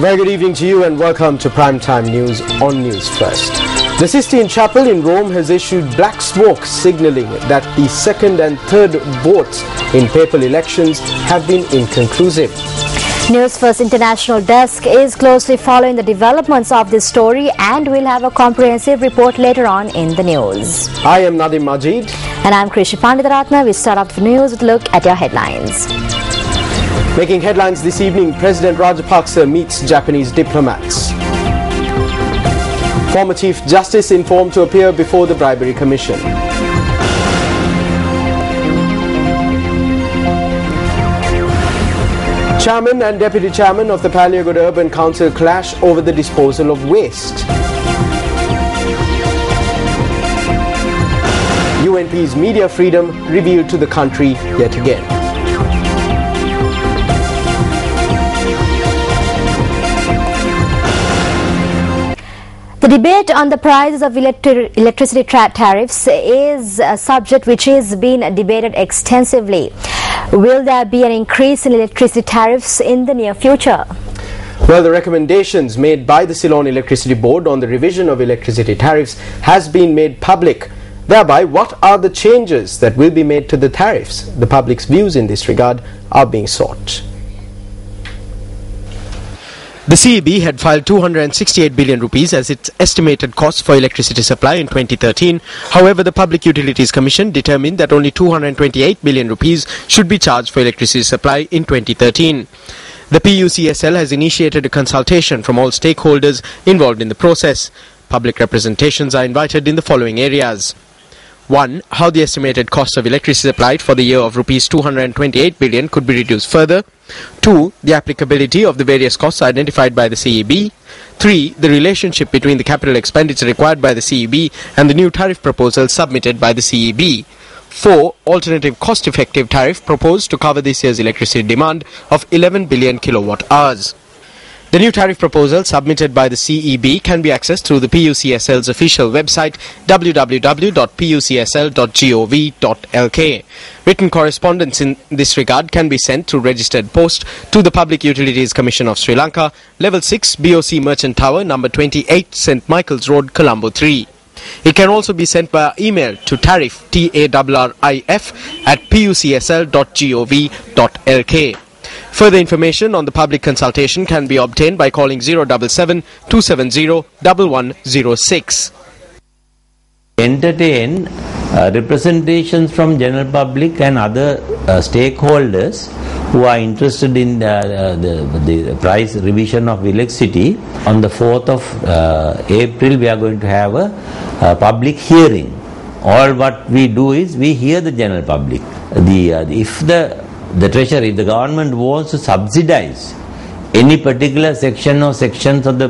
very good evening to you and welcome to Primetime News on News First. The Sistine Chapel in Rome has issued black smoke signalling that the second and third votes in papal elections have been inconclusive. News First International Desk is closely following the developments of this story and will have a comprehensive report later on in the news. I am Nadim Majid. And I am Krishi Panditharatna. We start off the news with a look at your headlines. Making headlines this evening, President Rajapaksa meets Japanese diplomats. Former Chief Justice informed to appear before the Bribery Commission. Chairman and Deputy Chairman of the Palayagoda Urban Council clash over the disposal of waste. UNP's media freedom revealed to the country yet again. The debate on the prices of electricity tariffs is a subject which is being debated extensively. Will there be an increase in electricity tariffs in the near future? Well, the recommendations made by the Ceylon Electricity Board on the revision of electricity tariffs has been made public. Thereby, what are the changes that will be made to the tariffs? The public's views in this regard are being sought. The CEB had filed 268 billion rupees as its estimated cost for electricity supply in 2013. However, the Public Utilities Commission determined that only 228 billion rupees should be charged for electricity supply in 2013. The PUCSL has initiated a consultation from all stakeholders involved in the process. Public representations are invited in the following areas. 1. How the estimated cost of electricity supplied for the year of rupees 228 billion could be reduced further. 2. The applicability of the various costs identified by the CEB. 3. The relationship between the capital expenditure required by the CEB and the new tariff proposal submitted by the CEB. 4. Alternative cost-effective tariff proposed to cover this year's electricity demand of 11 billion kilowatt hours. The new tariff proposal submitted by the CEB can be accessed through the PUCSL's official website www.pucsl.gov.lk. Written correspondence in this regard can be sent through registered post to the Public Utilities Commission of Sri Lanka, Level 6, BOC Merchant Tower, number 28, St. Michael's Road, Colombo 3. It can also be sent via email to tariff, TARRIF, at pucsl.gov.lk. Further information on the public consultation can be obtained by calling 077-270-1106. Entertain representations from general public and other stakeholders who are interested in the price revision of electricity. On the 4th of April, we are going to have a public hearing. All what we do is we hear the general public. If the treasury, if the government wants to subsidize any particular section or sections of the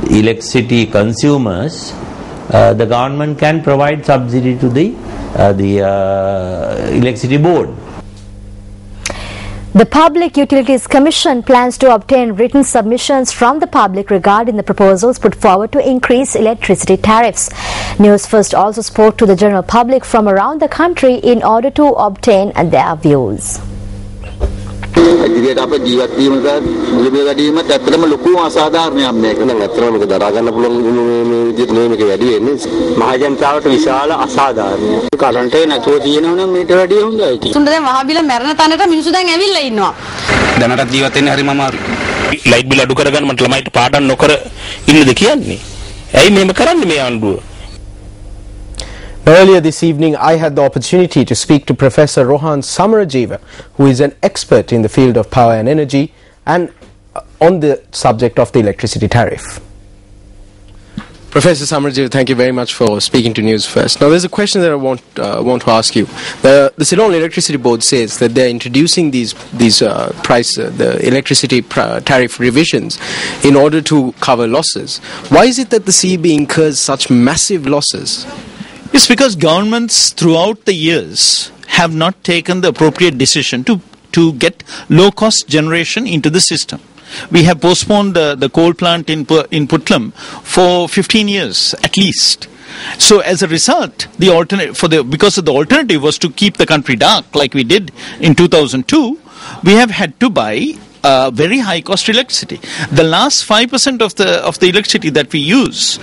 electricity consumers, the government can provide subsidy to the electricity board. The Public Utilities Commission plans to obtain written submissions from the public regarding the proposals put forward to increase electricity tariffs. News First also spoke to the general public from around the country in order to obtain their views. Earlier this evening, I had the opportunity to speak to Professor Rohan Samarajiva, who is an expert in the field of power and energy, and on the subject of the electricity tariff. Professor Samarajiva, thank you very much for speaking to News First. Now, there's a question that I want to ask you. The Ceylon Electricity Board says that they're introducing the electricity tariff revisions in order to cover losses. Why is it that the CEB incurs such massive losses? It's because governments throughout the years have not taken the appropriate decision to get low-cost generation into the system. We have postponed the coal plant in Putlam for 15 years at least. So as a result, because the alternative was to keep the country dark like we did in 2002, we have had to buy very high cost electricity. The last 5% of the electricity that we use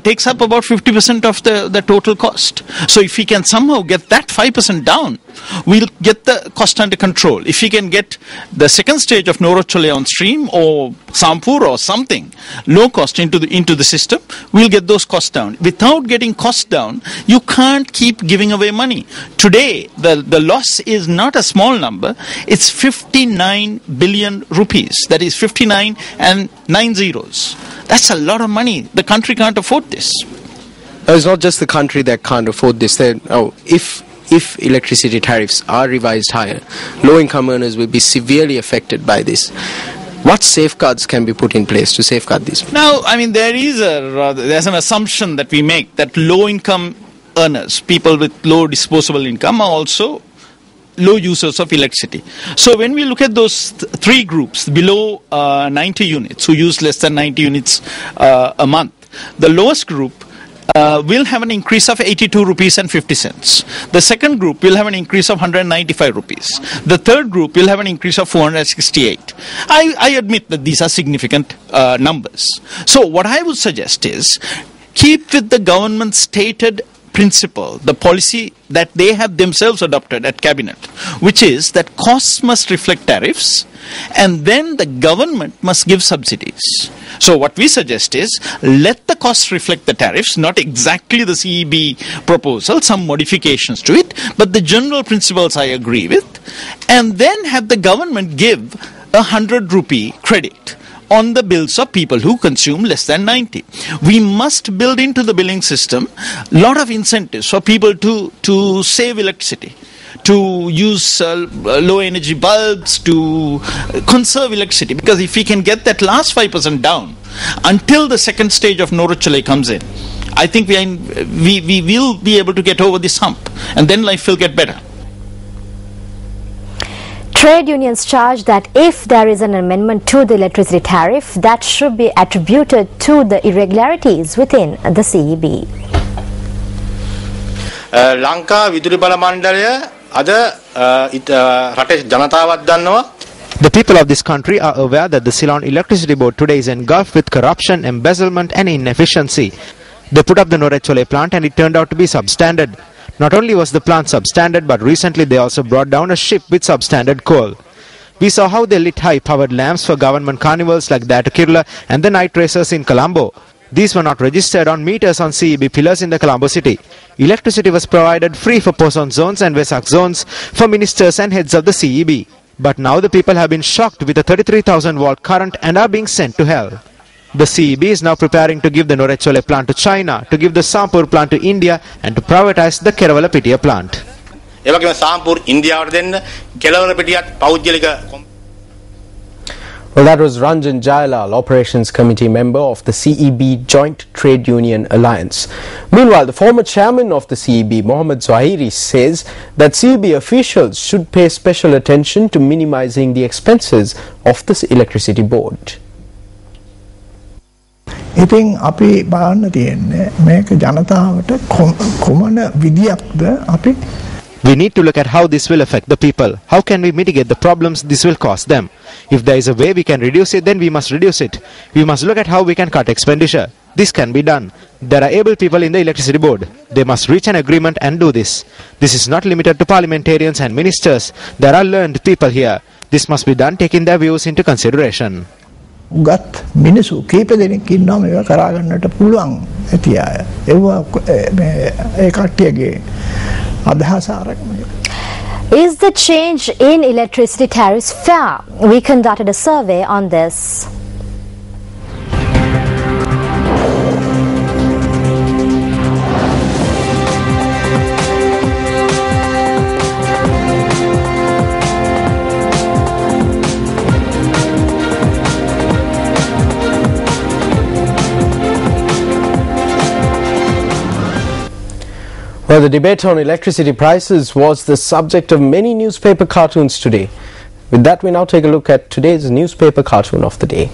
takes up about 50% of the total cost. So if we can somehow get that 5% down, we'll get the cost under control. If we can get the second stage of Norochole on stream, or Sampur or something low cost into the system, we'll get those costs down. Without getting costs down, you can't keep giving away money. Today, the loss is not a small number. It's 59 billion rupees. That is 59 and 9 zeros. That's a lot of money. The country can't afford this. It's not just the country that can't afford this. If electricity tariffs are revised higher, low-income earners will be severely affected by this. What safeguards can be put in place to safeguard this? Now, I mean, there's an assumption that we make that low-income earners, people with low disposable income, are also low users of electricity. So when we look at those three groups below 90 units, who use less than 90 units a month, the lowest group will have an increase of 82 rupees and 50 cents. The second group will have an increase of 195 rupees. The third group will have an increase of 468. I admit that these are significant numbers. So what I would suggest is keep with the government's stated principle, the policy that they have themselves adopted at cabinet, which is that costs must reflect tariffs and then the government must give subsidies. So what we suggest is let the costs reflect the tariffs, not exactly the CEB proposal, some modifications to it, but the general principles I agree with, and then have the government give 100 rupee credit on the bills of people who consume less than 90. We must build into the billing system a lot of incentives for people to save electricity, to use low energy bulbs, to conserve electricity, because if we can get that last 5% down until the second stage of Norochole comes in, I think we will be able to get over this hump, and then life will get better. Trade unions charge that if there is an amendment to the electricity tariff, that should be attributed to the irregularities within the CEB. Lanka විදුලි බල මණ්ඩලය අද රටේ ජනතාවත් දන්නවා. The people of this country are aware that the Ceylon Electricity Board today is engulfed with corruption, embezzlement and inefficiency. They put up the Norochole plant and it turned out to be substandard. Not only was the plant substandard, but recently they also brought down a ship with substandard coal. We saw how they lit high-powered lamps for government carnivals like that of Kerala and the night racers in Colombo. These were not registered on meters on CEB pillars in the Colombo city. Electricity was provided free for Poson zones and Vesak zones for ministers and heads of the CEB. But now the people have been shocked with a 33,000 volt current and are being sent to hell. The CEB is now preparing to give the Norochole plant to China, to give the Sampur plant to India and to privatize the Kerawalapitiya plant. එවැගේම සාම්පූර් ඉන්දියාවට දෙන්න කෙළවරපිටියත් පෞද්ගලික. Well, that was Ranjan Jayalal, Operations Committee member of the CEB Joint Trade Union Alliance. Meanwhile, the former chairman of the CEB, Mohammed Zahiri, says that CEB officials should pay special attention to minimizing the expenses of the electricity board. ඉතින් අපි බලන්න තියෙන්නේ මේක ජනතාවට කොමන විදියක්ද අපි. We need to look at how this will affect the people. How can we mitigate the problems this will cause them? If there is a way we can reduce it, then we must reduce it. We must look at how we can cut expenditure. This can be done. There are able people in the electricity board. They must reach an agreement and do this. This is not limited to parliamentarians and ministers. There are learned people here. This must be done taking their views into consideration. උගත් මිනිසු කීප දෙනෙක් ඉන්නවා මේවා කරා ගන්නට පුළුවන් ඇති අය. ඒවා ඒ කට්ටියගේ අදහස ආරම්භය. Is the change in electricity tariffs fair? We conducted a survey on this. Well, the debate on electricity prices was the subject of many newspaper cartoons today. With that, we now take a look at today's newspaper cartoon of the day.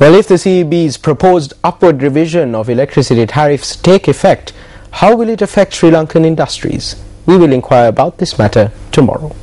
Well, if the CEB's proposed upward revision of electricity tariffs take effect, how will it affect Sri Lankan industries? We will inquire about this matter tomorrow.